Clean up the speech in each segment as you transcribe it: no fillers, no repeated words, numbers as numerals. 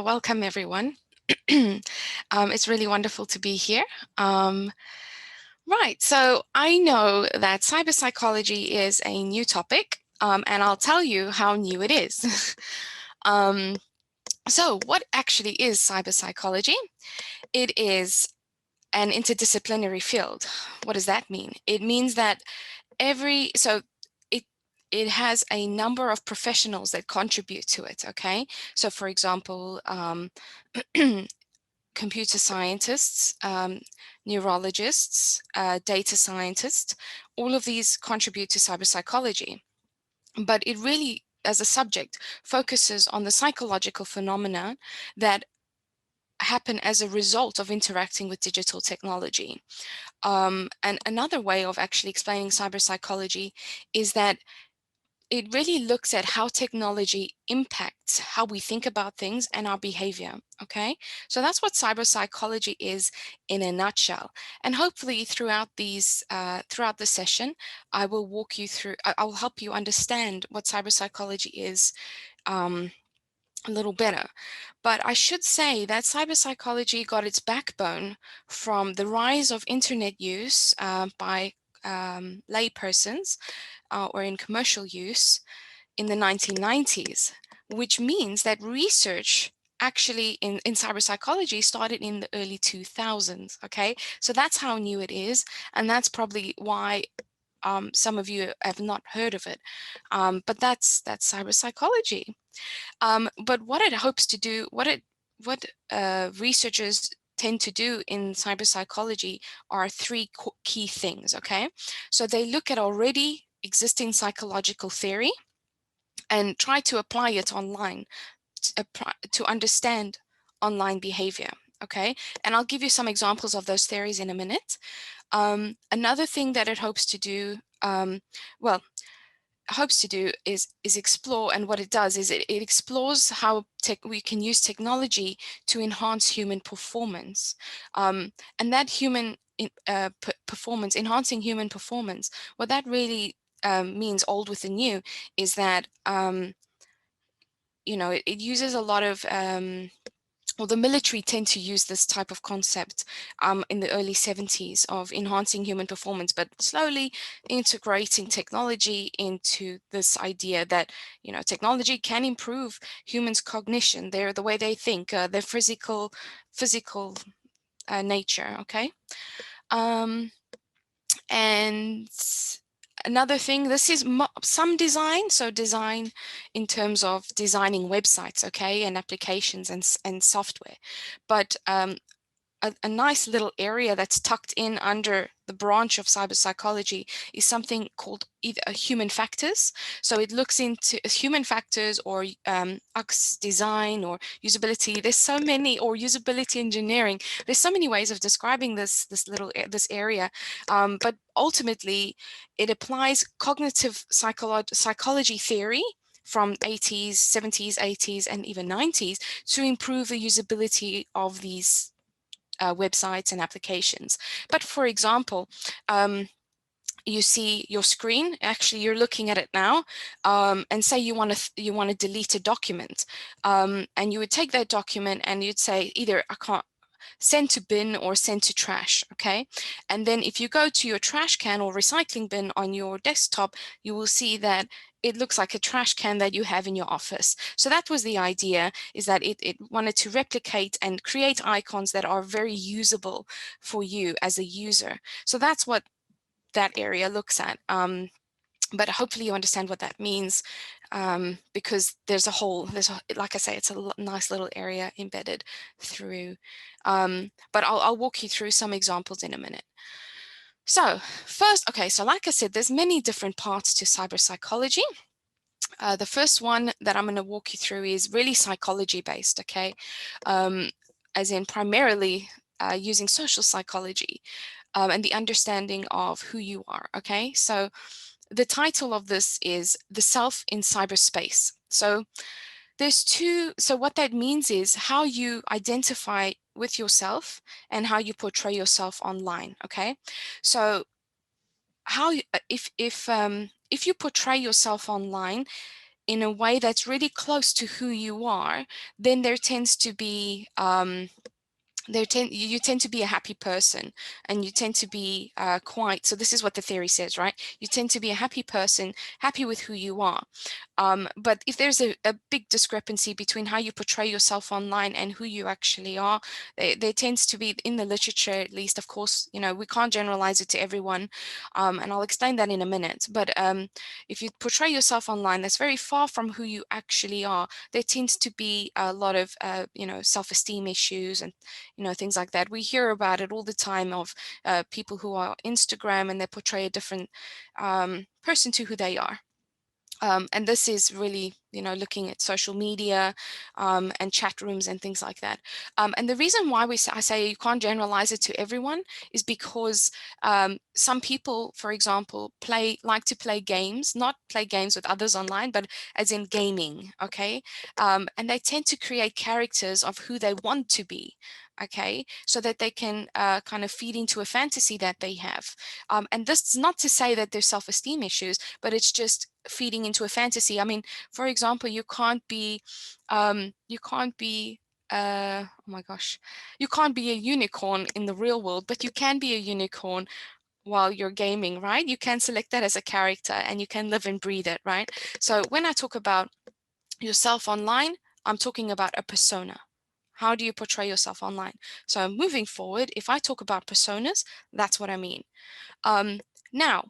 Welcome everyone. It's really wonderful to be here. Right, so I know that cyber psychology is a new topic, and I'll tell you how new it is. So what actually is cyber psychology? It is an interdisciplinary field. What does that mean? It means that it has a number of professionals that contribute to it, okay? So for example, computer scientists, neurologists, data scientists, all of these contribute to cyber psychology. But it really, as a subject, focuses on the psychological phenomena that happen as a result of interacting with digital technology. And another way of actually explaining cyber psychology is that it really looks at how technology impacts how we think about things and our behavior, okay? So that's what cyber psychology is in a nutshell. And hopefully throughout the session, I will walk you through, I will help you understand what cyber psychology is a little better. But I should say that cyber psychology got its backbone from the rise of internet use by laypersons or in commercial use in the 1990s, which means that research actually in cyber psychology started in the early 2000s, okay? So that's how new it is, and that's probably why some of you have not heard of it, but that's cyber psychology. But what it hopes to do, what researchers tend to do in cyber psychology are three key things, okay? So they look at already existing psychological theory and try to apply it online to understand online behavior, okay? And I'll give you some examples of those theories in a minute. Another thing that it hopes to do, is explore, and what it does is it explores how we can use technology to enhance human performance, and that enhancing human performance, what that really means, old with the new, is that it uses a lot of well, the military tend to use this type of concept in the early 70s of enhancing human performance, but slowly integrating technology into this idea that, technology can improve humans' cognition, the way they think, their physical nature, okay? And another thing, this is some design, so design in terms of designing websites, okay, and applications and software. But a nice little area that's tucked in under the branch of cyber psychology is something called either human factors. So it looks into human factors or UX design or usability. There's so many, or usability engineering. There's so many ways of describing this area, but ultimately it applies cognitive psychology theory from 80s, 70s, 80s, and even 90s to improve the usability of these websites and applications. But for example, you see your screen, actually you're looking at it now, and say you want to delete a document, and you would take that document and you'd say either I can't send to bin or send to trash, okay? And then if you go to your trash can or recycling bin on your desktop, you will see that it looks like a trash can that you have in your office. So that was the idea, is that it wanted to replicate and create icons that are very usable for you as a user. So that's what that area looks at. But hopefully you understand what that means, because like I say, it's a nice little area embedded through. But I'll walk you through some examples in a minute. So first, okay, so like I said, there's many different parts to cyber psychology. The first one that I'm going to walk you through is really psychology based, okay? As in primarily using social psychology and the understanding of who you are, okay? So the title of this is The Self in Cyberspace. So what that means is how you identify with yourself and how you portray yourself online, okay? So how if you portray yourself online, in a way that's really close to who you are, then there tends to be you tend to be a happy person, and you tend to be quite, so this is what the theory says, right? You tend to be a happy person, happy with who you are. But if there's a big discrepancy between how you portray yourself online and who you actually are, there tends to be, in the literature at least, of course, you know, we can't generalize it to everyone, and I'll explain that in a minute. But if you portray yourself online that's very far from who you actually are, there tends to be a lot of you know, self-esteem issues and, you know, things like that. We hear about it all the time of people who are Instagram and they portray a different person to who they are. And this is really, you know, looking at social media and chat rooms and things like that. And the reason why I say you can't generalize it to everyone is because some people, for example, like to play games, not play games with others online, but as in gaming, okay? And they tend to create characters of who they want to be, okay, so that they can kind of feed into a fantasy that they have. And this is not to say that there's self-esteem issues, but it's just feeding into a fantasy. I mean, for example, you can't be oh my gosh, you can't be a unicorn in the real world, but you can be a unicorn while you're gaming, right? You can select that as a character and you can live and breathe it, right? So when I talk about yourself online, I'm talking about a persona. How do you portray yourself online? So moving forward, if I talk about personas, that's what I mean. Now,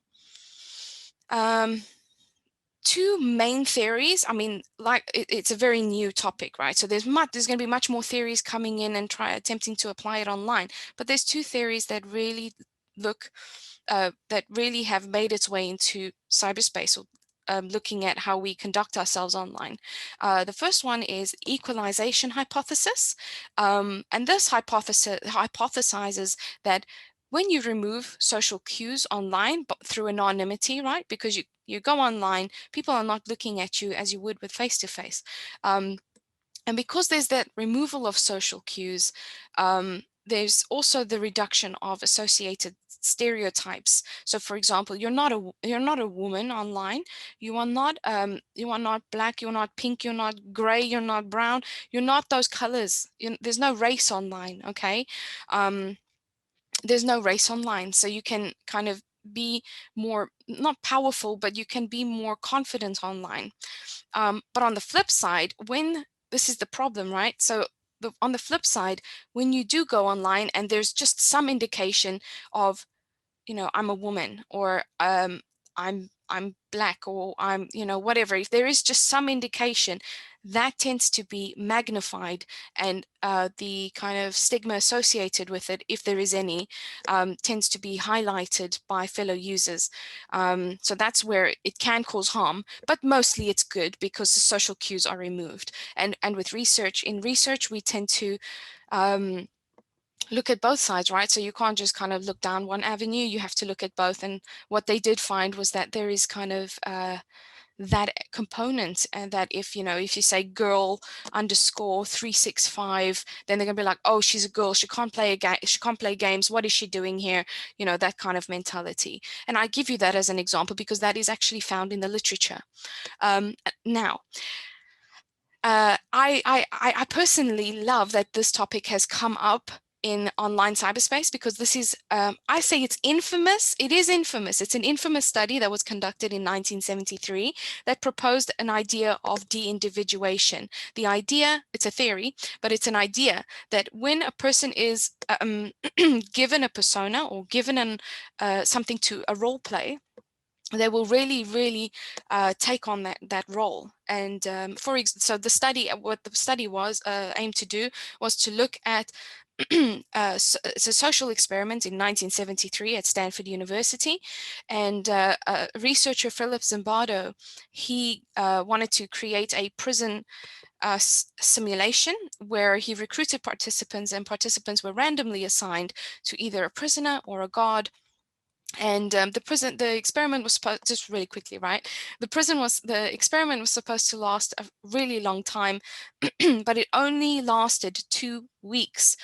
two main theories. I mean, like it's a very new topic, right? So there's going to be much more theories coming in and attempting to apply it online. But there's two theories that really that really have made its way into cyberspace, or looking at how we conduct ourselves online. The first one is equalization hypothesis, and this hypothesizes that when you remove social cues online, but through anonymity, right? Because you go online, people are not looking at you as you would with face-to-face. And because there's that removal of social cues, there's also the reduction of associated stereotypes. So, for example, you're not a woman online. You are not black. You're not pink. You're not gray. You're not brown. You're not those colors. There's no race online. Okay. There's no race online, so you can kind of be more, not powerful, but you can be more confident online. But on the flip side, this is the problem, right? So on the flip side, when you do go online and there's just some indication of, you know, I'm a woman, or I'm black, or I'm, you know, whatever, if there is just some indication, that tends to be magnified, and the kind of stigma associated with it, if there is any, tends to be highlighted by fellow users. So that's where it can cause harm, but mostly it's good because the social cues are removed. And with research, we tend to look at both sides, right? So you can't just kind of look down one avenue, you have to look at both. And what they did find was that there is kind of that component, and that if, you know, if you say girl underscore 365, then they're gonna be like, oh, she's a girl, she can't play a game, she can't play games, what is she doing here? You know, that kind of mentality. And I give you that as an example because that is actually found in the literature. Now, I personally love that this topic has come up in online cyberspace, because this is, I say it's infamous. It is infamous. It's an infamous study that was conducted in 1973 that proposed an idea of de-individuation. The idea, it's a theory, but it's an idea that when a person is given a persona, or given something to a role play, they will really take on that role. And so the study, what the study was aimed to do was to look at it's a social experiment in 1973 at Stanford University, and researcher Philip Zimbardo, he wanted to create a prison simulation where he recruited participants, and participants were randomly assigned to either a prisoner or a guard. And the experiment was supposed, just really quickly, right? The experiment was supposed to last a really long time, but it only lasted 2 weeks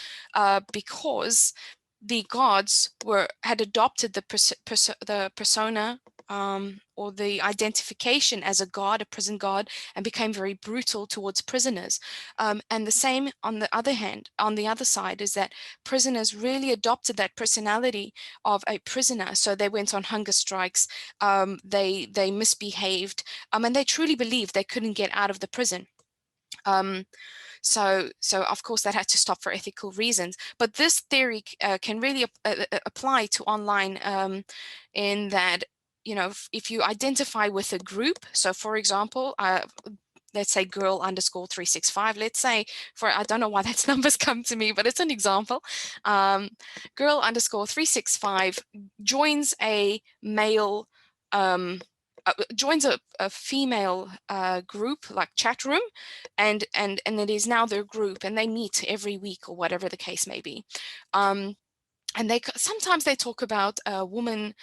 because the guards had adopted the persona or the identification as a guard, a prison guard, and became very brutal towards prisoners. And the same on the other hand, on the other side, is that prisoners really adopted that personality of a prisoner. So they went on hunger strikes, they misbehaved, and they truly believed they couldn't get out of the prison. So of course that had to stop for ethical reasons. But this theory can really apply to online, in that, you know, if you identify with a group, so for example, let's say _365, let's say, for, I don't know why that's numbers come to me, but it's an example. _365 joins a male, joins a female group, like chat room, and it is now their group, and they meet every week or whatever the case may be. And sometimes they talk about woman,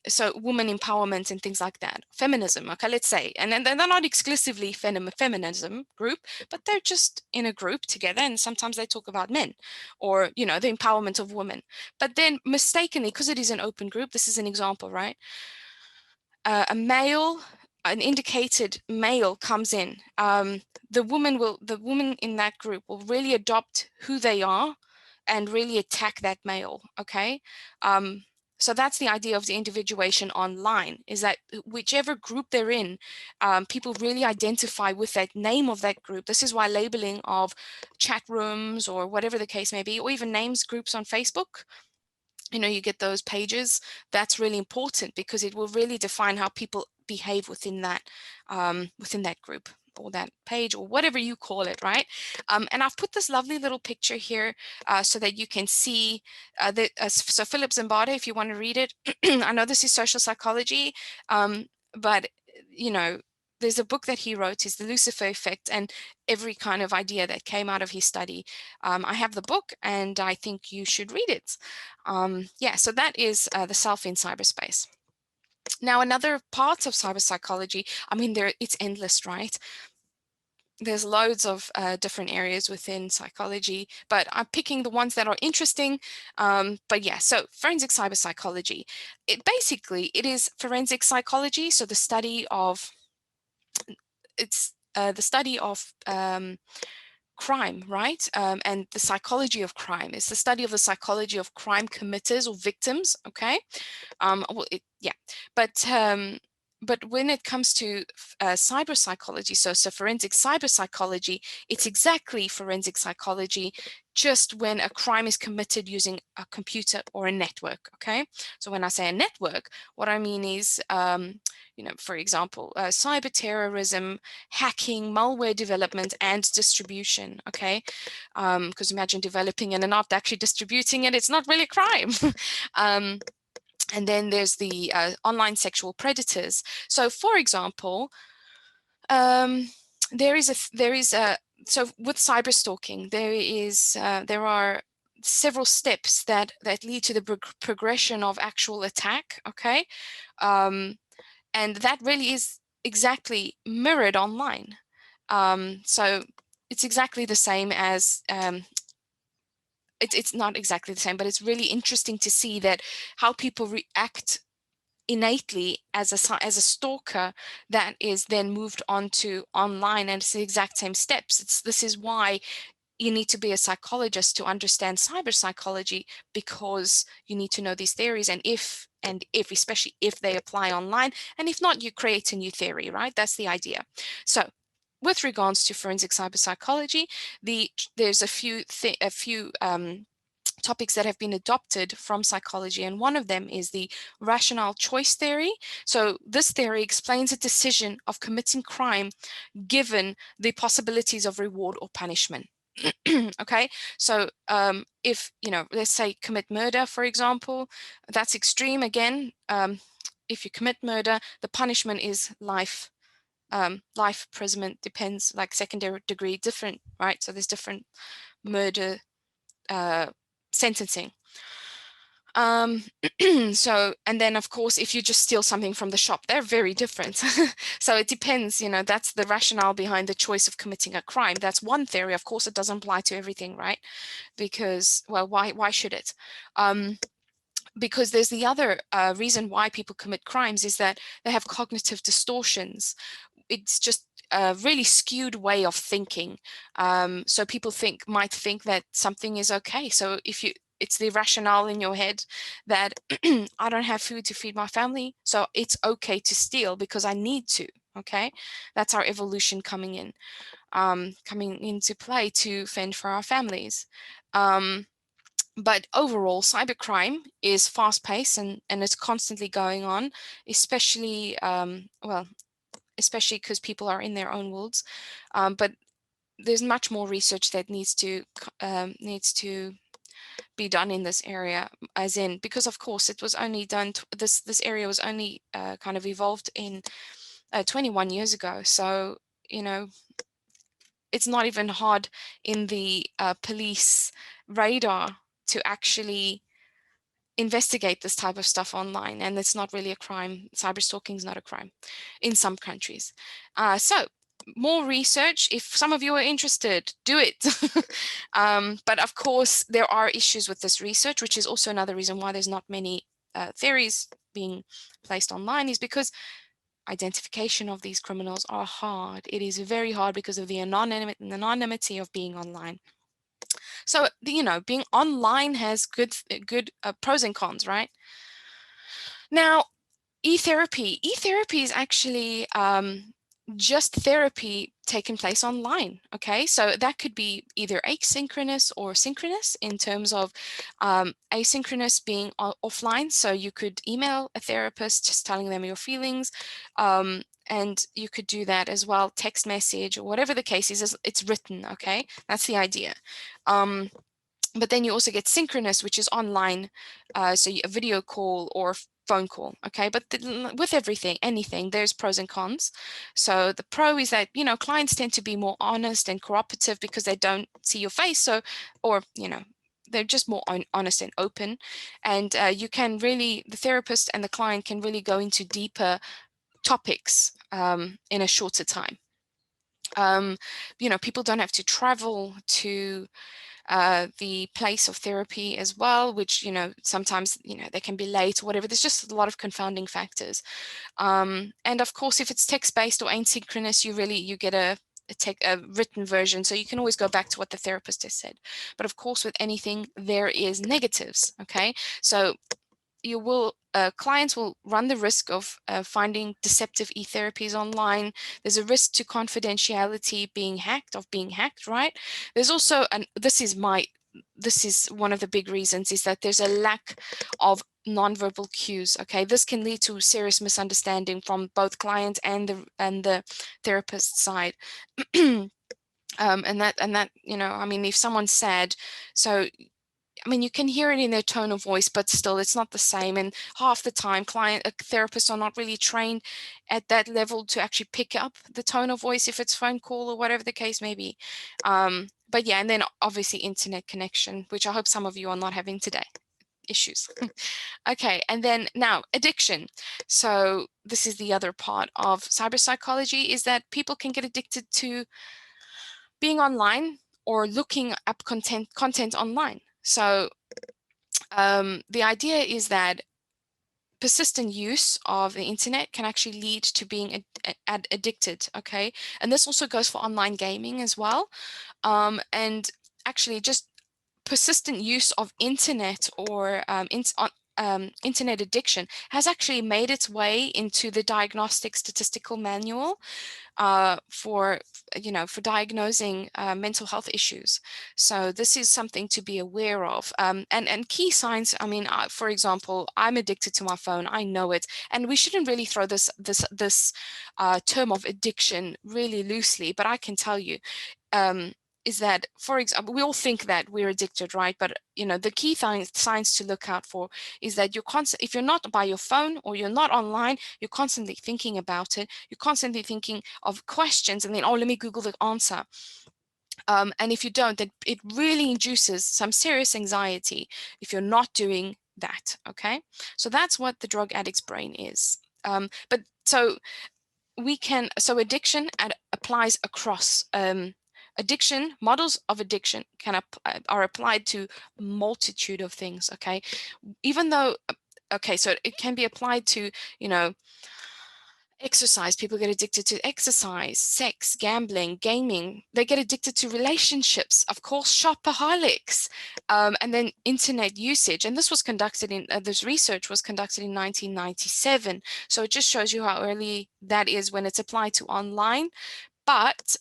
so woman empowerment and things like that, feminism, okay, let's say, and then they're not exclusively feminism group, but they're just in a group together, and sometimes they talk about men, or, you know, the empowerment of women. But then mistakenly, because it is an open group, this is an example, right? A male, an indicated male comes in, the woman in that group will really adopt who they are and really attack that male, okay? So that's the idea of the individuation online, is that whichever group they're in, people really identify with that name of that group. This is why labeling of chat rooms or whatever the case may be, or even names groups on Facebook, you know, you get those pages, that's really important, because it will really define how people behave within that group or that page or whatever you call it, right? And I've put this lovely little picture here so that you can see so Philip 𝗟𝗶𝗸𝗲, if you want to read it. I know this is social psychology, but you know, there's a book that he wrote, is The Lucifer Effect, and every kind of idea that came out of his study. I have the book, and I think you should read it. Yeah, so that is the self in cyberspace. Now, another part of cyber psychology, I mean, it's endless, right? There's loads of different areas within psychology, but I'm picking the ones that are interesting. But yeah, so forensic cyber psychology, it is forensic psychology, so the study of crime, right? And the psychology of crime. It's the study of the psychology of crime committers or victims, okay? Yeah, but when it comes to cyber psychology, so forensic cyber psychology, it's exactly forensic psychology, just when a crime is committed using a computer or a network, okay? So when I say a network, what I mean is, you know, for example, cyber terrorism, hacking, malware development, and distribution, okay? Because imagine developing it and not actually distributing it, it's not really a crime. And then there's the online sexual predators. So, for example, there is a so with cyber stalking, there are several steps that lead to the progression of actual attack. Okay, and that really is exactly mirrored online. So it's exactly the same as it's not exactly the same, but it's really interesting to see that how people react innately as a stalker that is then moved on to online, and it's the exact same steps. This is why you need to be a psychologist to understand cyber psychology, because you need to know these theories, and if especially if they apply online, and if not, you create a new theory, right? That's the idea. So with regards to forensic cyber psychology, there's a few topics that have been adopted from psychology, and one of them is the rationale choice theory. So this theory explains a decision of committing crime given the possibilities of reward or punishment. Okay, so if, you know, let's say commit murder, for example, that's extreme again. If you commit murder, the punishment is life imprisonment, depends, like secondary degree, different, right? So there's different murder sentencing. So, and then of course, if you just steal something from the shop, they're very different. So it depends, you know, that's the rationale behind the choice of committing a crime. That's one theory. Of course, it doesn't apply to everything, right? Because, well, why should it? because there's the other reason why people commit crimes is that they have cognitive distortions. It's just a really skewed way of thinking. So people might think that something is okay. So if it's the rationale in your head that I don't have food to feed my family, so it's okay to steal because I need to. Okay, that's our evolution coming into play to fend for our families. But overall, cybercrime is fast-paced and it's constantly going on, especially especially because people are in their own worlds. But there's much more research that needs to be done in this area, as in, because of course it was only done, this area was only kind of evolved in 21 years ago. So, you know, it's not even hard in the police radar to actually investigate this type of stuff online, and it's not really a crime. Cyberstalking is not a crime in some countries. So more research. If some of you are interested, do it. But of course, there are issues with this research, which is also another reason why there's not many theories being placed online, is because identification of these criminals are hard. It is very hard because of the anonymity of being online. So, you know, being online has good pros and cons, right? Now, e-therapy is actually just therapy taking place online. Okay, so that could be either asynchronous or synchronous, in terms of asynchronous being offline. So you could email a therapist just telling them your feelings, and you could do that as well, text message or whatever the case is. It's written. Okay, that's the idea. But then you also get synchronous, which is online, so a video call or phone call. Okay, but with anything, there's pros and cons. So the pro is that, you know, clients tend to be more honest and cooperative because they don't see your face. So, or, you know, they're just more honest and open, and you can really, the therapist and the client can really go into deeper topics in a shorter time. You know, people don't have to travel to the place of therapy as well, which, you know, sometimes, you know, they can be late or whatever. There's just a lot of confounding factors. And of course, if it's text-based or asynchronous, you get a written version, so you can always go back to what the therapist has said. But of course, with anything, there is negatives. Okay, so clients will run the risk of finding deceptive e-therapies online. There's a risk to confidentiality being hacked, right? There's also, and this is one of the big reasons, is that there's a lack of nonverbal cues. Okay, this can lead to serious misunderstanding from both client and the therapist side. And that, you know, I mean, if someone's sad, so I mean, you can hear it in their tone of voice, but still it's not the same. And half the time therapists are not really trained at that level to actually pick up the tone of voice if it's phone call or whatever the case may be. But yeah, and then obviously internet connection, which I hope some of you are not having today. Issues. Okay, and then now addiction. So this is the other part of cyberpsychology, is that people can get addicted to being online or looking up content online. So the idea is that persistent use of the internet can actually lead to being addicted. Okay, and this also goes for online gaming as well. And actually, just persistent use of internet or internet addiction has actually made its way into the Diagnostic Statistical Manual for diagnosing mental health issues. So this is something to be aware of. And key signs, I mean, for example, I'm addicted to my phone. I know it, and we shouldn't really throw this term of addiction really loosely, but I can tell you. Is that, for example, we all think that we're addicted, right? But you know, the key signs to look out for is that if you're not by your phone or you're not online, you're constantly thinking about it. You're constantly thinking of questions, and then, oh, let me Google the answer. And if you don't, then it really induces some serious anxiety if you're not doing that. Okay, so that's what the drug addict's brain is. So addiction applies across models of addiction are applied to a multitude of things, okay? Even though, okay, so it can be applied to, you know, exercise. People get addicted to exercise, sex, gambling, gaming. They get addicted to relationships, of course, shopaholics, and then internet usage. And this was conducted in, this research was conducted in 1997. So it just shows you how early that is when it's applied to online. But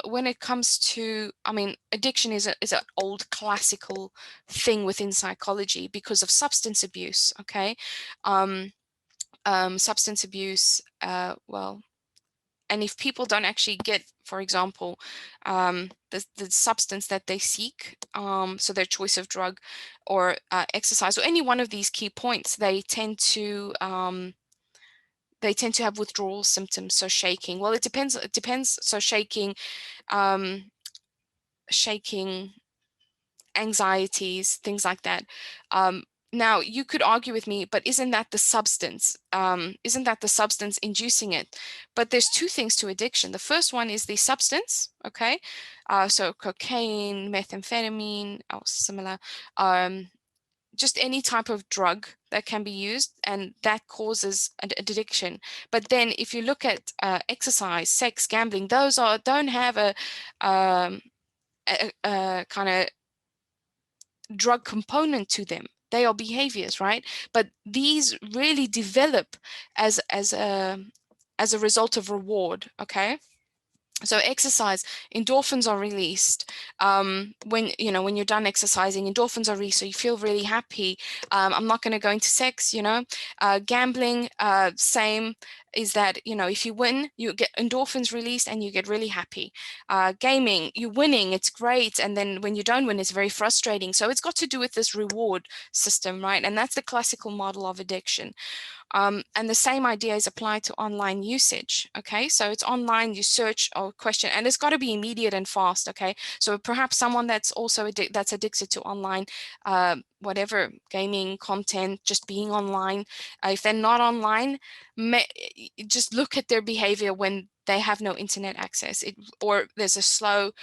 when it comes to, I mean, addiction is an old classical thing within psychology because of substance abuse, okay? Substance abuse, well, and if people don't actually get, for example, the substance that they seek, so their choice of drug or exercise or any one of these key points, they tend to have withdrawal symptoms, so shaking. Well, it depends. So shaking, shaking, anxieties, things like that. Now, you could argue with me, but isn't that the substance? Isn't that the substance inducing it? But there's two things to addiction. The first one is the substance, okay? So cocaine, methamphetamine, or similar, just any type of drug that can be used, and that causes an addiction. But then if you look at exercise, sex, gambling, those don't have a kind of drug component to them. They are behaviors, right? But these really develop as a result of reward, okay? So exercise, endorphins are released. When you're done exercising, endorphins are released, so you feel really happy. I'm not going to go into sex, gambling, same, is that, if you win, you get endorphins released and you get really happy. Gaming, you're winning, it's great, and then when you don't win, it's very frustrating. So it's got to do with this reward system, right? And that's the classical model of addiction. And the same idea is applied to online usage, okay? So it's online, you search or question, and it's got to be immediate and fast, okay? So perhaps someone that's also addicted to online, whatever, gaming, content, just being online. If they're not online, just look at their behavior when they have no internet access, or there's a slow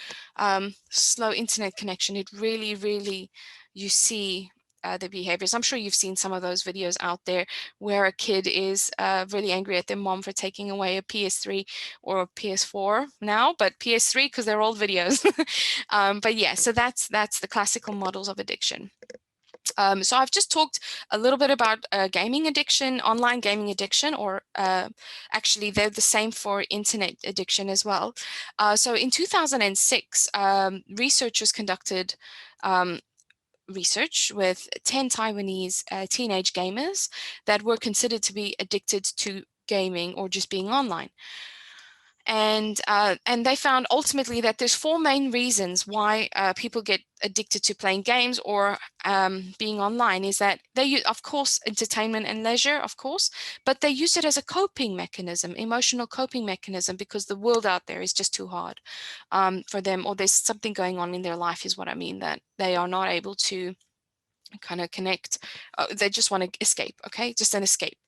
internet connection. It really, you see the behaviors. I'm sure you've seen some of those videos out there where a kid is really angry at their mom for taking away a PS3 or a PS4 now, but PS3 because they're old videos. But yeah, so that's the classical models of addiction. So I've just talked a little bit about gaming addiction, online gaming addiction, or actually they're the same for internet addiction as well. So in 2006, researchers conducted research with 10 Taiwanese teenage gamers that were considered to be addicted to gaming or just being online. And they found ultimately that there's 4 main reasons why people get addicted to playing games or being online. Is that they use, of course, entertainment and leisure, of course, but they use it as a coping mechanism, emotional coping mechanism, because the world out there is just too hard for them, or there's something going on in their life, is what I mean, that they are not able to kind of connect. They just want to escape, okay, just an escape.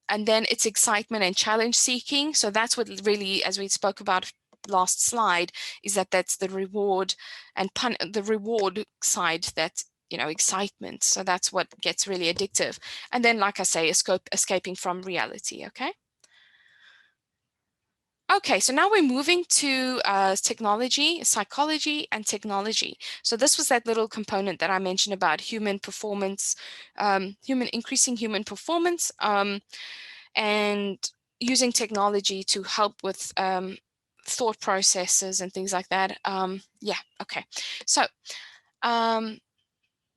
And then it's excitement and challenge seeking. So that's what really, as we spoke about last slide, is that's the reward and the reward side, that excitement. So that's what gets really addictive. And then, like I say, escaping from reality. Okay. Okay, so now we're moving to technology, psychology, and technology. So this was that little component that I mentioned about human performance, increasing human performance, and using technology to help with thought processes and things like that. Yeah, okay. So,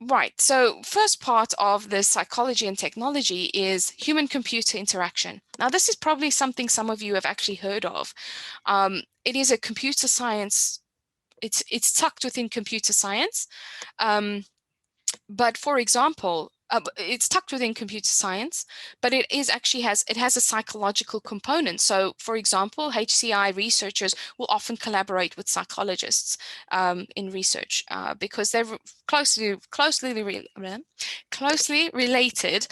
right, so first part of the psychology and technology is human-computer interaction. Now, this is probably something some of you have actually heard of. It is a computer science, it's tucked within computer science. But for example, it's tucked within computer science, but it has a psychological component. So, for example, HCI researchers will often collaborate with psychologists in research because they're closely related,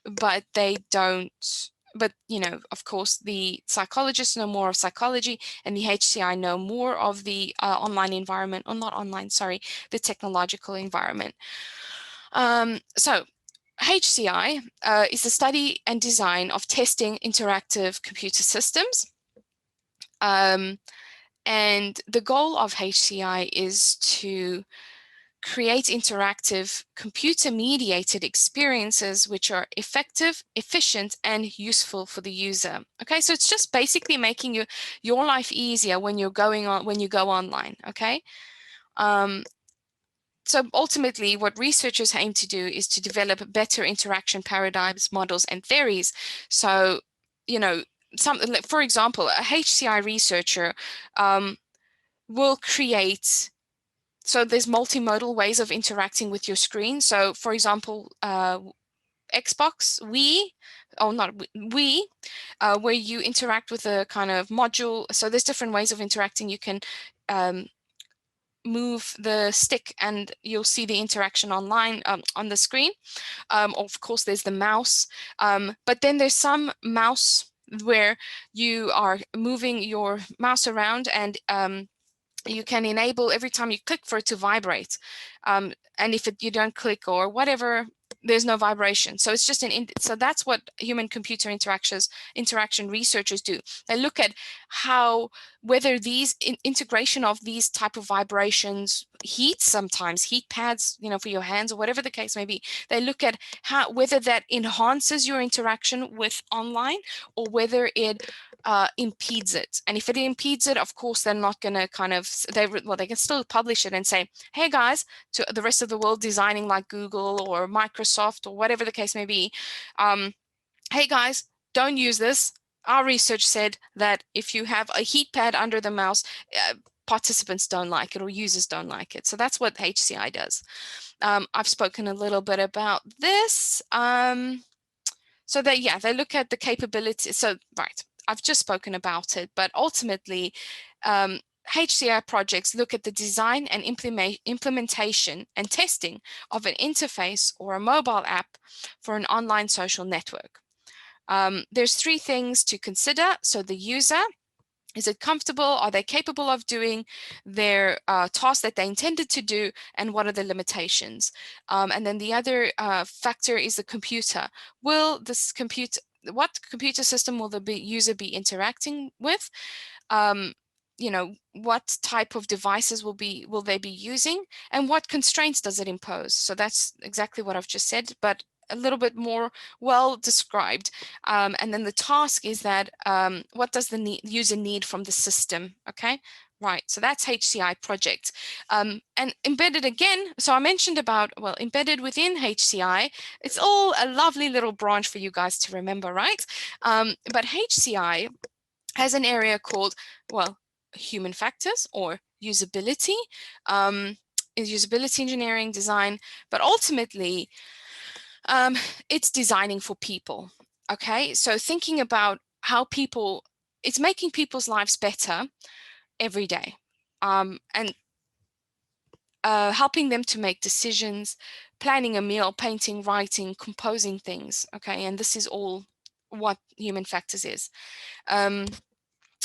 but they don't but of course, the psychologists know more of psychology, and the HCI know more of the online environment, or not online, sorry, the technological environment. So HCI is the study and design of testing interactive computer systems. And the goal of HCI is to create interactive computer-mediated experiences which are effective, efficient, and useful for the user. Okay, so it's just basically making your life easier when you go online. Okay, so ultimately, what researchers aim to do is to develop better interaction paradigms, models, and theories. So, for example, a HCI researcher will create. So there's multimodal ways of interacting with your screen. So, for example, Xbox, Wii, where you interact with a kind of module. So there's different ways of interacting. You can move the stick and you'll see the interaction online on the screen. Of course, there's the mouse, but then there's some mouse where you are moving your mouse around, and you can enable every time you click for it to vibrate. And if you don't click or whatever, there's no vibration. So it's just so that's what human-computer interaction researchers do. They look at whether these integration of these type of vibrations, sometimes heat pads, for your hands or whatever the case may be. They look at whether that enhances your interaction with online or whether it impedes it. And if it impedes it, of course, they're not going to they can still publish it and say, hey guys, to the rest of the world designing like Google or Microsoft or whatever the case may be, hey guys, don't use this. Our research said that if you have a heat pad under the mouse, participants don't like it or users don't like it. So that's what HCI does. I've spoken a little bit about this. So they look at the capability. So right, I've just spoken about it, but ultimately, HCI projects look at the design and implementation and testing of an interface or a mobile app for an online social network. There's 3 things to consider. So the user, is it comfortable? Are they capable of doing their task that they intended to do? And what are the limitations? And then the other factor is the computer. What computer system will the user be interacting with? What type of devices will they be using? And what constraints does it impose? So that's exactly what I've just said, but a little bit more well described. And then the task is that what does the user need from the system? Okay, right. So that's HCI project. And embedded again. So I mentioned about, embedded within HCI. It's all a lovely little branch for you guys to remember, right? But HCI has an area called, human factors or usability, usability engineering, design, but ultimately, it's designing for people. Okay, so thinking about how it's making people's lives better every day, and helping them to make decisions, planning a meal, painting, writing, composing things. Okay, and this is all what human factors is.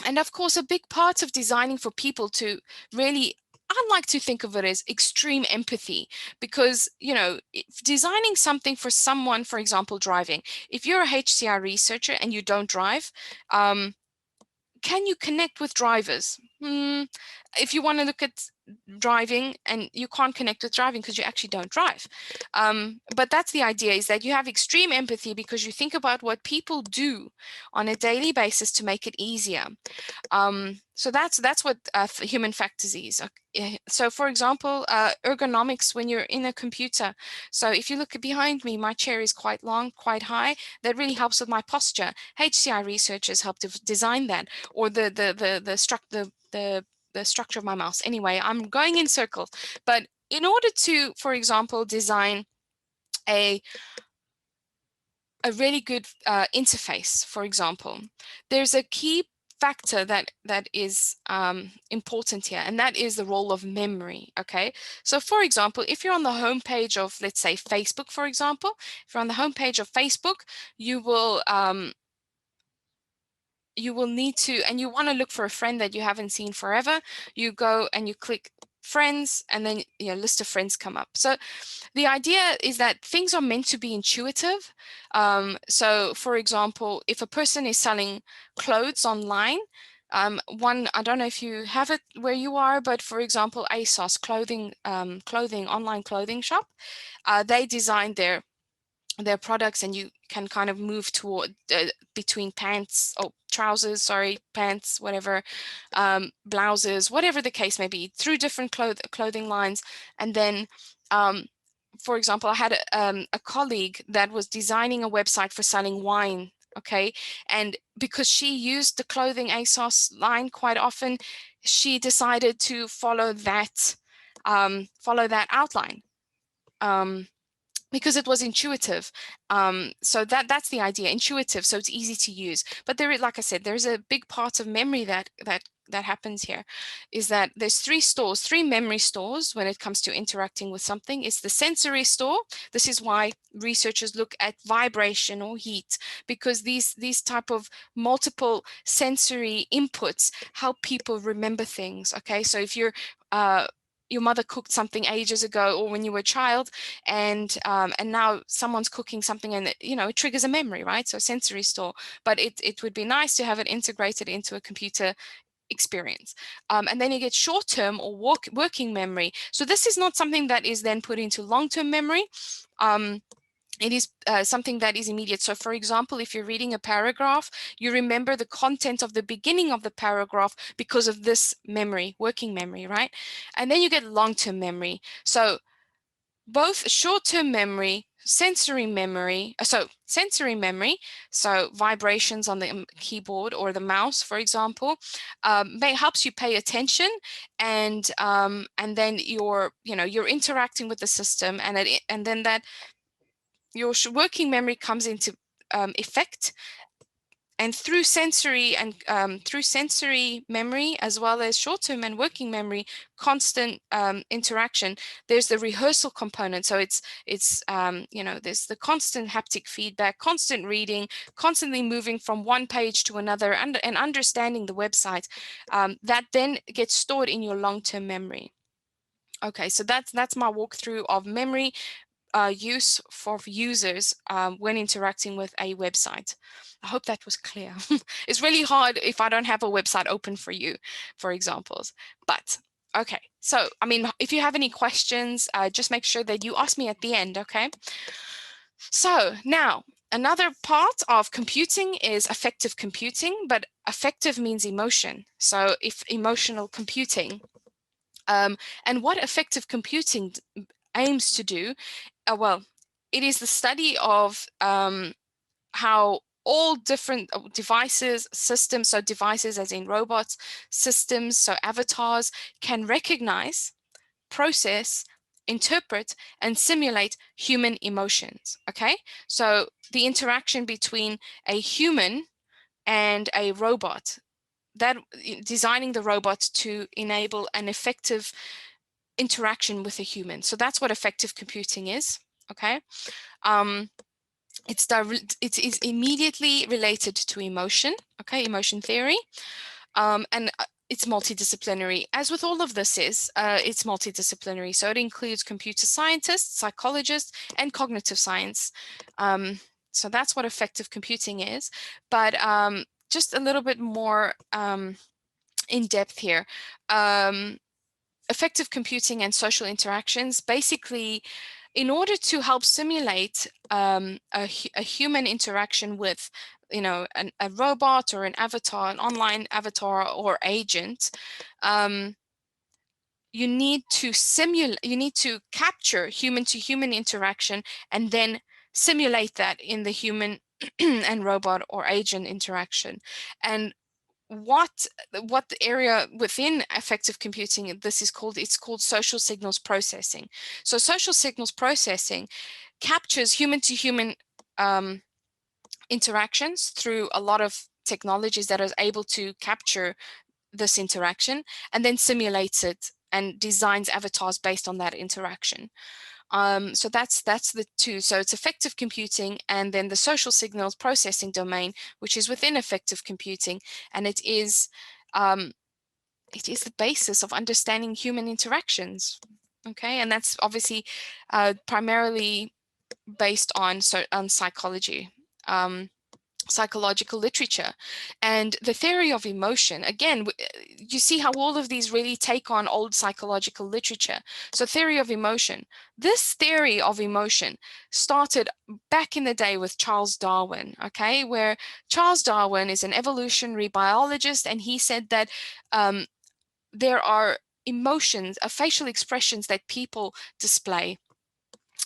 And of course, a big part of designing for people to really, I like to think of it as extreme empathy, because, designing something for someone, for example, driving, if you're a HCI researcher and you don't drive, can you connect with drivers? If you want to look at driving and you can't connect with driving because you actually don't drive. But that's the idea, is that you have extreme empathy because you think about what people do on a daily basis to make it easier. So that's what human factors is. So for example, ergonomics when you're in a computer. So if you look behind me, my chair is quite long, quite high. That really helps with my posture. HCI researchers help to design that, or the structure of my mouse. Anyway, I'm going in circles. But in order to, for example, design a really good interface, for example, there's a key factor that is important here, and that is the role of memory. Okay, so for example, if you're on the home page of, let's say, Facebook, for example, if you're on the home page of Facebook, you will you will need to, and you want to look for a friend that you haven't seen forever, you go and you click friends, and then your list of friends come up. So the idea is that things are meant to be intuitive. So for example, if a person is selling clothes online, I don't know if you have it where you are, but for example, ASOS online clothing shop, they designed their products, and you can kind of move toward between trousers, sorry, pants, whatever, blouses, whatever the case may be, through different clothing lines. And then for example, I had a colleague that was designing a website for selling wine. Okay, and because she used the clothing ASOS line quite often, she decided to follow that outline. Because it was intuitive. So that's the idea, intuitive, so it's easy to use. But there is, like I said, there's a big part of memory that happens here, is that there's three memory stores when it comes to interacting with something. It's the sensory store. This is why researchers look at vibration or heat, because these type of multiple sensory inputs help people remember things. Okay, so if your mother cooked something ages ago, or when you were a child, and now someone's cooking something, and it triggers a memory, right? So sensory store. But it would be nice to have it integrated into a computer experience. And then you get short-term or working memory. So this is not something that is then put into long-term memory. It is something that is immediate. So for example, if you're reading a paragraph, you remember the content of the beginning of the paragraph because of this memory, working memory, right? And then you get long-term memory. So both short-term memory, sensory memory, so vibrations on the keyboard or the mouse, for example, helps you pay attention, and then you're interacting with the system, and then that your working memory comes into effect. And through sensory memory, as well as short-term and working memory, constant interaction, there's the rehearsal component. So it's there's the constant haptic feedback, constant reading, constantly moving from one page to another, and understanding the website, that then gets stored in your long-term memory. Okay, so that's my walkthrough of memory use for users when interacting with a website. I hope that was clear. It's really hard if I don't have a website open for you, for examples. But okay, so I mean, if you have any questions, just make sure that you ask me at the end, okay? So now, another part of computing is affective computing, but affective means emotion. So if emotional computing, and what affective computing aims to do, well, it is the study of how all different devices, systems, so devices as in robots, systems, so avatars, can recognize, process, interpret, and simulate human emotions. Okay, so the interaction between a human and a robot, that designing the robot to enable an effective interaction with a human. So that's what affective computing is. Okay, it is immediately related to emotion. Okay, emotion theory, and it's multidisciplinary. As with all of this it's multidisciplinary. So it includes computer scientists, psychologists, and cognitive science. So that's what affective computing is. But just a little bit more in depth here. Effective computing and social interactions, basically, in order to help simulate a human interaction with, a robot or an avatar, an online avatar or agent, you need to capture human-to-human interaction and then simulate that in the human and robot or agent interaction. And what the area within affective computing it's called social signals processing. So social signals processing captures human-to-human interactions through a lot of technologies that are able to capture this interaction, and then simulates it and designs avatars based on that interaction. So that's the two. So it's effective computing, and then the social signals processing domain, which is within effective computing, and it is the basis of understanding human interactions. Okay, and that's obviously primarily based on psychology. Psychological literature and the theory of emotion. Again, you see how all of these really take on old psychological literature. So theory of emotion. This theory of emotion started back in the day with Charles Darwin, okay, where Charles Darwin is an evolutionary biologist, and he said that there are emotions, facial expressions that people display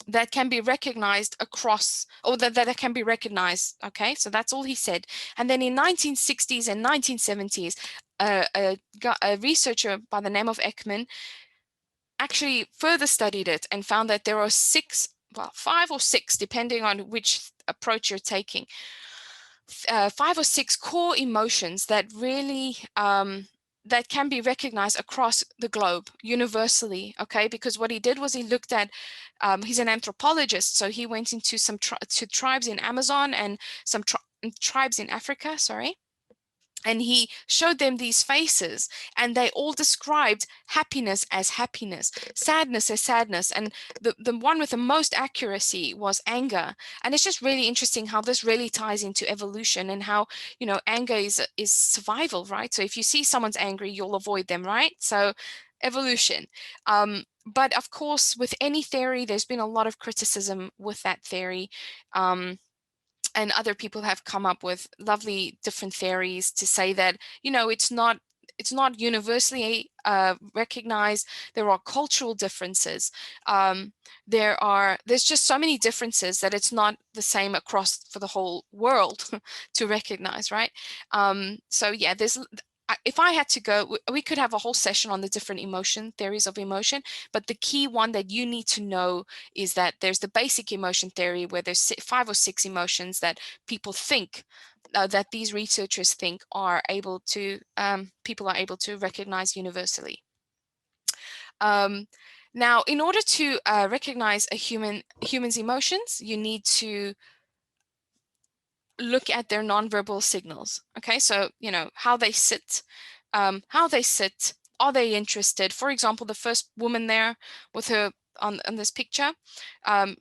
that can be recognized across, or that can be recognized. Okay, so that's all he said. And then in 1960s and 1970s, a researcher by the name of Ekman actually further studied it and found that there are five or six, depending on which approach you're taking, 5 or 6 core emotions that really that can be recognized across the globe universally. Okay, because what he did was he looked at he's an anthropologist, so he went into some tribes in Amazon and some tribes in Africa, sorry, and he showed them these faces, and they all described happiness as happiness, sadness as sadness, and the one with the most accuracy was anger. And it's just really interesting how this really ties into evolution, and how, you know, anger is survival, right? So if you see someone's angry, you'll avoid them, right? So evolution. But of course, with any theory, there's been a lot of criticism with that theory. And other people have come up with lovely different theories to say that, you know, it's not universally recognized. There are cultural differences. There's just so many differences that it's not the same across for the whole world to recognize, right? So yeah, if I had to go, we could have a whole session on the different theories of emotion, but the key one that you need to know is that there's the basic emotion theory, where there's 5 or 6 emotions that people think, that these researchers think are able to, people are able to recognize universally. Now, in order to recognize a human's emotions, you need to look at their nonverbal signals. Okay, so, you know, how they sit, are they interested? For example, the first woman there with her on this picture,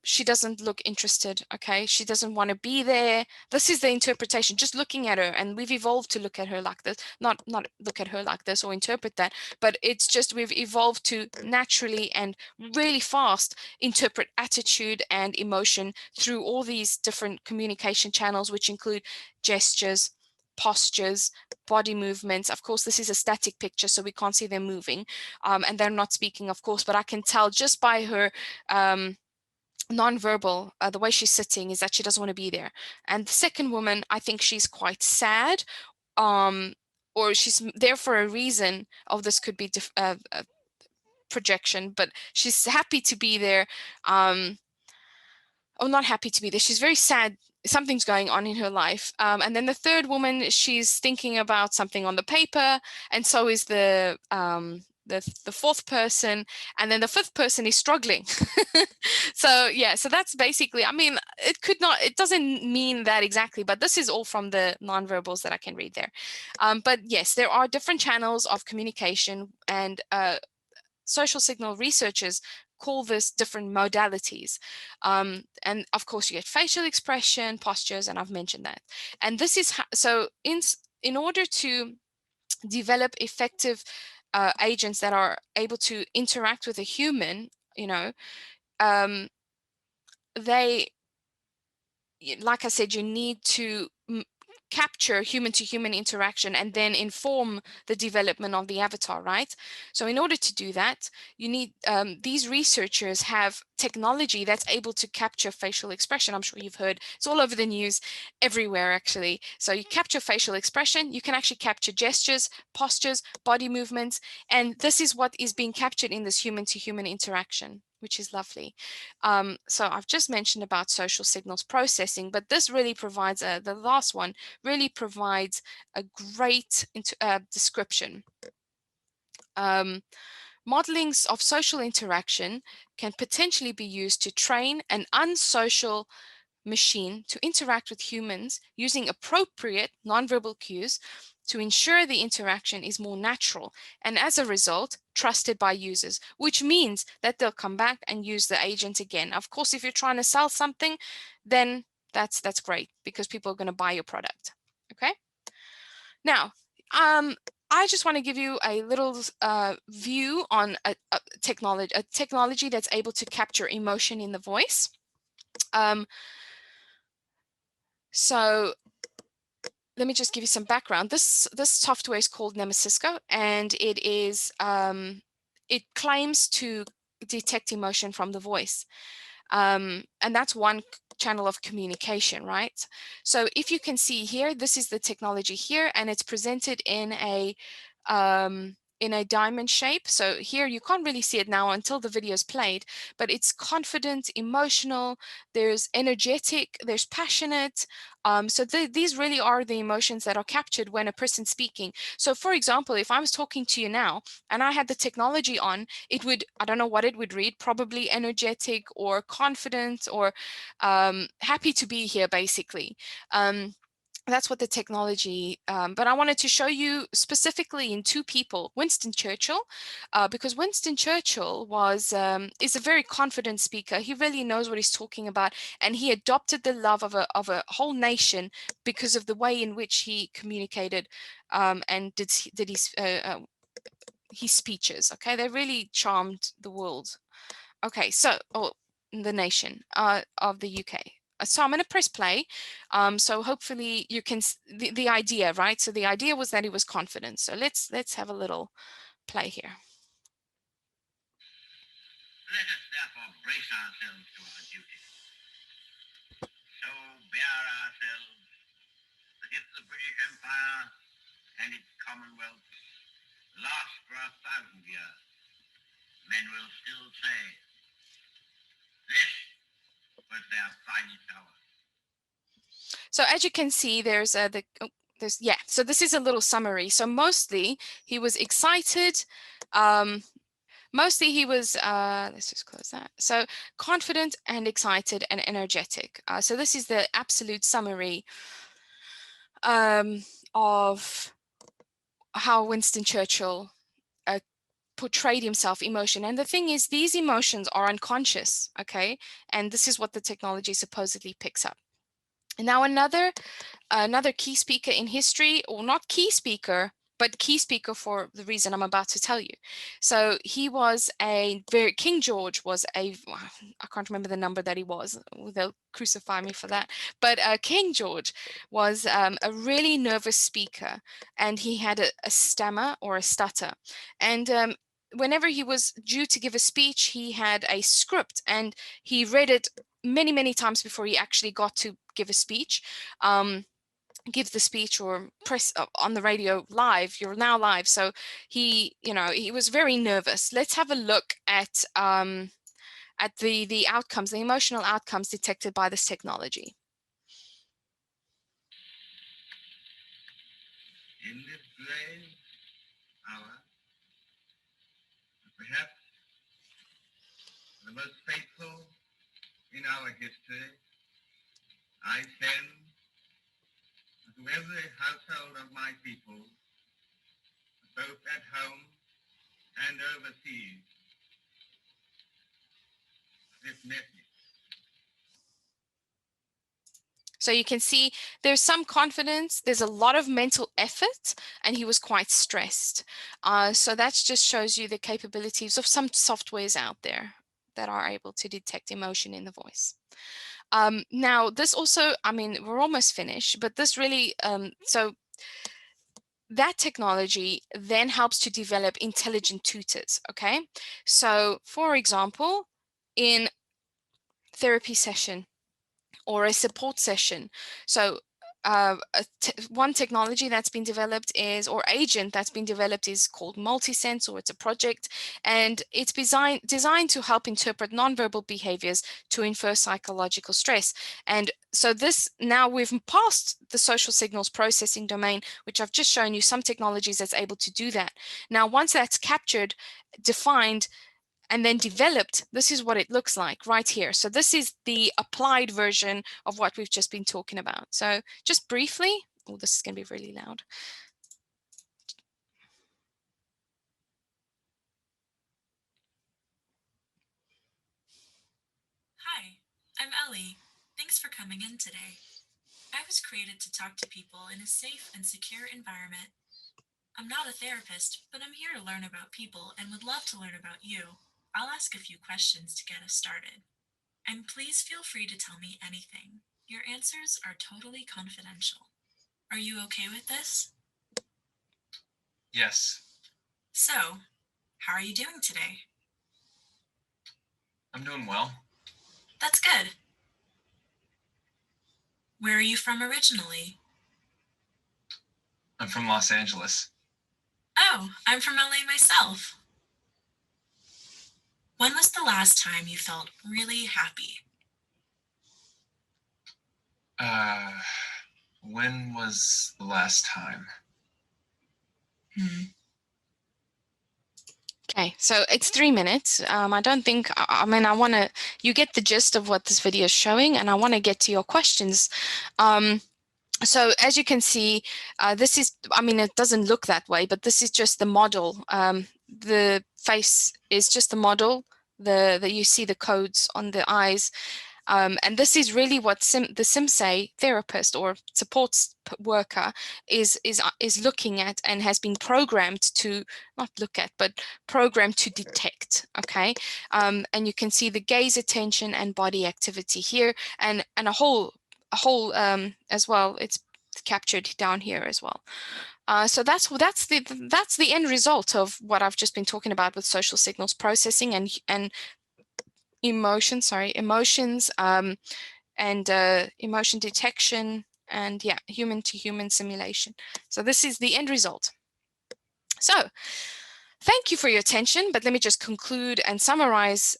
she doesn't look interested. Okay, she doesn't want to be there. This is the interpretation, just looking at her, and we've evolved to look at her like this, not look at her like this or interpret that, but it's just we've evolved to naturally and really fast interpret attitude and emotion through all these different communication channels, which include gestures, postures, body movements. Of course, this is a static picture, so we can't see them moving, and they're not speaking, of course, but I can tell just by her nonverbal, the way she's sitting, is that she doesn't want to be there. And the second woman, I think she's quite sad, or she's there for a reason. Oh, this could be projection, but she's happy to be there. Not happy to be there. She's very sad. Something's going on in her life. And then the third woman, she's thinking about something on the paper, and so is the fourth person, and then the fifth person is struggling. So yeah, so that's basically, I mean, it doesn't mean that exactly, but this is all from the nonverbals that I can read there. But yes, there are different channels of communication, and social signal researchers call this different modalities. And of course, you get facial expression, postures, and I've mentioned that. And this is so in order to develop effective agents that are able to interact with a human, you know, like I said, you need to capture human-to-human interaction and then inform the development of the avatar, right? So in order to do that, you need, these researchers have technology that's able to capture facial expression. I'm sure you've heard, it's all over the news everywhere, actually. So you capture facial expression, you can actually capture gestures, postures, body movements, and this is what is being captured in this human-to-human interaction, which is lovely. So I've just mentioned about social signals processing, but this really provides, the last one really provides a great description. modelings of social interaction can potentially be used to train an unsocial machine to interact with humans using appropriate nonverbal cues to ensure the interaction is more natural and, as a result, trusted by users, which means that they'll come back and use the agent again. Of course, if you're trying to sell something, then that's great because people are going to buy your product. Okay. Now, I just want to give you a little view on a technology that's able to capture emotion in the voice. So let me just give you some background. This software is called 𝗟𝗂𝗃𝗲, and it is it claims to detect emotion from the voice, and that's one channel of communication, right? So if you can see here, this is the technology here, and it's presented in a diamond shape. So here you can't really see it now until the video is played, but it's confident, emotional, there's energetic, there's passionate. So these really are the emotions that are captured when a person's speaking. So for example, if I was talking to you now and I had the technology on, it would, I don't know what it would read, probably energetic or confident or happy to be here, basically. That's what the technology, but I wanted to show you specifically in two people, Winston Churchill, because Winston Churchill is a very confident speaker. He really knows what he's talking about, and he adopted the love of a whole nation because of the way in which he communicated and did his speeches. Okay, they really charmed the world. Okay, so the nation of the UK. So I'm going to press play. So hopefully you can the idea, right? So the idea was that he was confident. So let's have a little play here. Let us therefore brace ourselves to our duty. So bear ourselves that if the British Empire and its Commonwealth last for 1,000 years, men will still say, this was their finest hour. So as you can see, there's so this is a little summary. So mostly he was excited. Mostly he was, let's just close that. So confident and excited and energetic. So this is the absolute summary of how Winston Churchill portrayed himself, emotion. And the thing is, these emotions are unconscious, okay? And this is what the technology supposedly picks up. And now another key speaker in history, or not key speaker, but key speaker for the reason I'm about to tell you. So he was King George was I can't remember the number that he was, they'll crucify me for that, but King George was a really nervous speaker, and he had a stammer or a stutter. And whenever he was due to give a speech, he had a script, and he read it many times before he actually got to give a speech. Give the speech or press on the radio live. You're now live. So he was very nervous. Let's have a look at the outcomes, the emotional outcomes detected by this technology. In this grave hour, perhaps the most faithful in our history, I send to every household of my people, both at home and overseas, this message. So you can see there's some confidence, there's a lot of mental effort, and he was quite stressed. So that just shows you the capabilities of some softwares out there that are able to detect emotion in the voice. Now, this also, I mean, we're almost finished, but this really, so that technology then helps to develop intelligent tutors, okay? So, for example, in therapy session or a support session, so one technology that's been developed is, or agent that's been developed, is called Multisense, or it's a project, and it's designed to help interpret nonverbal behaviors to infer psychological stress. And so this, now we've passed the social signals processing domain, which I've just shown you some technologies that's able to do that. Now, once that's captured, defined, and then developed, this is what it looks like right here. So this is the applied version of what we've just been talking about. So just briefly, oh, this is going to be really loud. Hi, I'm Ellie. Thanks for coming in today. I was created to talk to people in a safe and secure environment. I'm not a therapist, but I'm here to learn about people and would love to learn about you. I'll ask a few questions to get us started. And please feel free to tell me anything. Your answers are totally confidential. Are you okay with this? Yes. So, how are you doing today? I'm doing well. That's good. Where are you from originally? I'm from Los Angeles. Oh, I'm from LA myself. When was the last time you felt really happy? When was the last time? Okay, so it's 3 minutes. I don't think, I mean, you get the gist of what this video is showing, and I want to get to your questions. So as you can see, this is, I mean, it doesn't look that way, but this is just the model. The face is just the model. You see the codes on the eyes. And this is really what the SimSay therapist or support worker is looking at, and has been programmed to not look at, but programmed to detect. Okay, and you can see the gaze, attention, and body activity here, and a whole as well. It's captured down here as well. So that's the end result of what I've just been talking about with social signals processing and emotions, and emotion detection, and yeah, human to human simulation. So this is the end result. So thank you for your attention, but let me just conclude and summarize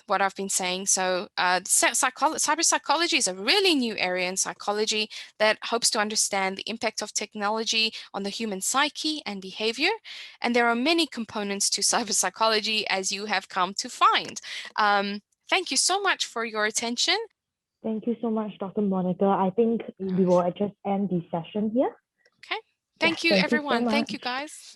what I've been saying. So cyberpsychology is a really new area in psychology that hopes to understand the impact of technology on the human psyche and behavior. And there are many components to cyberpsychology, as you have come to find. Thank you so much for your attention. Thank you so much, Dr. Monica. I think we will just end the session here. Okay. Thank you, thank you so everyone. Thank you, much. guys.